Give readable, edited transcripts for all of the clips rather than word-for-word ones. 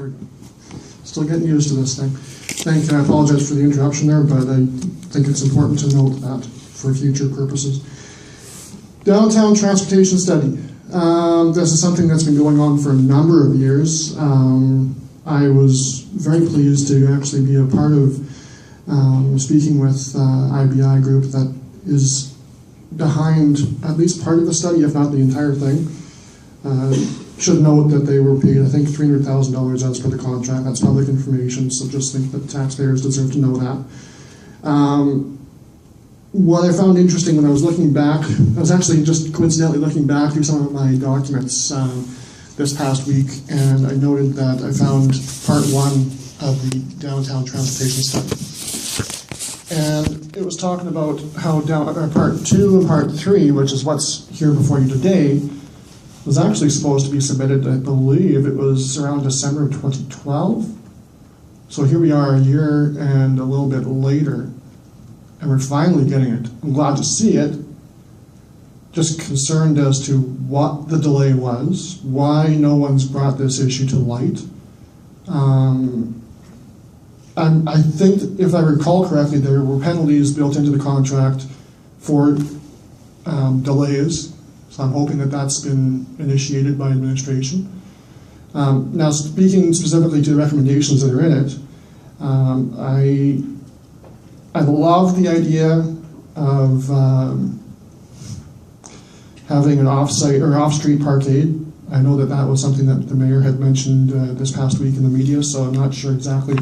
we're still getting used to this thing. Thank you. I apologize for the interruption there, but I think it's important to note that for future purposes. Downtown transportation study. This is something that's been going on for a number of years. I was very pleased to actually be a part of speaking with IBI group that is behind at least part of the study, if not the entire thing. Should note that they were paid, I think, $300,000 as per the contract. That's public information, so just think that taxpayers deserve to know that. What I found interesting when I was looking back, I was actually just coincidentally looking back through some of my documents this past week, and I noted that I found part 1 of the downtown transportation study. And it was talking about how part 2 and part 3, which is what's here before you today, was actually supposed to be submitted, I believe it was around December of 2012. So here we are a year and a little bit later, and we're finally getting it. I'm glad to see it, just concerned as to what the delay was, why no one's brought this issue to light. I think, if I recall correctly, there were penalties built into the contract for delays. So I'm hoping that that's been initiated by administration. Now, speaking specifically to the recommendations that are in it, I love the idea of having an off-site or off-street parkade. I know that that was something that the mayor had mentioned this past week in the media, so I'm not sure exactly.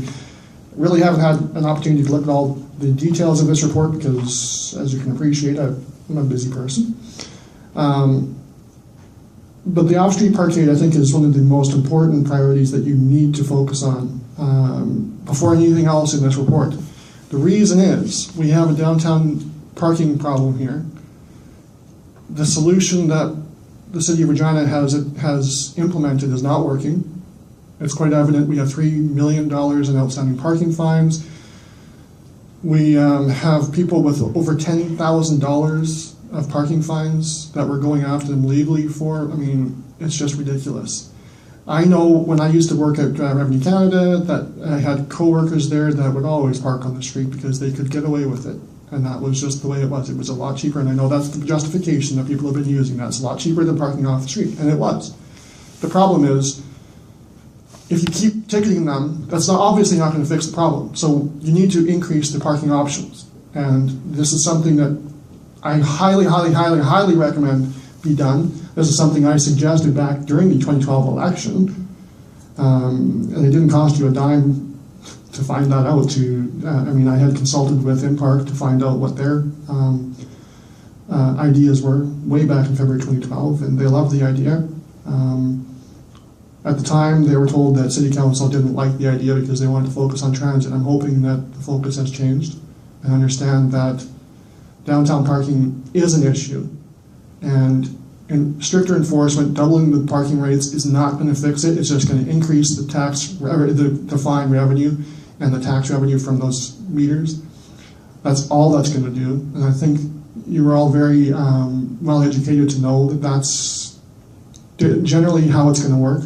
Really haven't had an opportunity to look at all the details of this report because, as you can appreciate, I'm a busy person. But the off-street parkade, I think, is one of the most important priorities that you need to focus on before anything else in this report. The reason is we have a downtown parking problem here. The solution that the City of Regina has implemented is not working. It's quite evident. We have $3 million in outstanding parking fines. We have people with over $10,000 of parking fines that we're going after them legally for. I mean, it's just ridiculous. I know when I used to work at Revenue Canada that I had co-workers there that would always park on the street because they could get away with it. And that was just the way it was. It was a lot cheaper, and I know that's the justification that people have been using. That's a lot cheaper than parking off the street, and it was. The problem is, if you keep ticketing them, that's obviously not going to fix the problem. So you need to increase the parking options. And this is something that I highly, highly, highly, highly recommend be done. This is something I suggested back during the 2012 election. And it didn't cost you a dime to find that out. I mean, I had consulted with Impark to find out what their ideas were way back in February 2012, and they loved the idea. At the time, they were told that City Council didn't like the idea because they wanted to focus on transit. I'm hoping that the focus has changed and understand that downtown parking is an issue. And stricter enforcement, doubling the parking rates is not going to fix it. It's just going to increase the the fine revenue and the tax revenue from those meters. That's all that's going to do. And I think you were all very well educated to know that that's generally how it's going to work.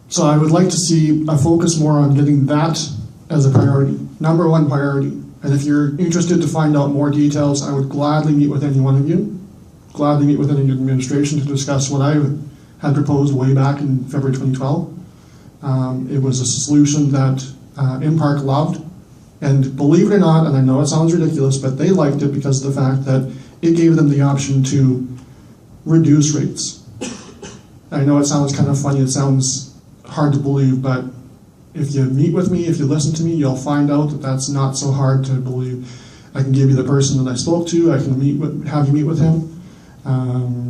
So I would like to see a focus more on getting that as a priority, number 1 priority. And if you're interested to find out more details, I would gladly meet with any one of you, gladly meet with any administration to discuss what I had proposed way back in February 2012. It was a solution that Impark loved, and believe it or not, and I know it sounds ridiculous, but they liked it because of the fact that it gave them the option to reduce rates. I know it sounds kind of funny, it sounds hard to believe, but if you meet with me, if you listen to me, you'll find out that that's not so hard to believe. I can give you the person that I spoke to, I can have you meet with him.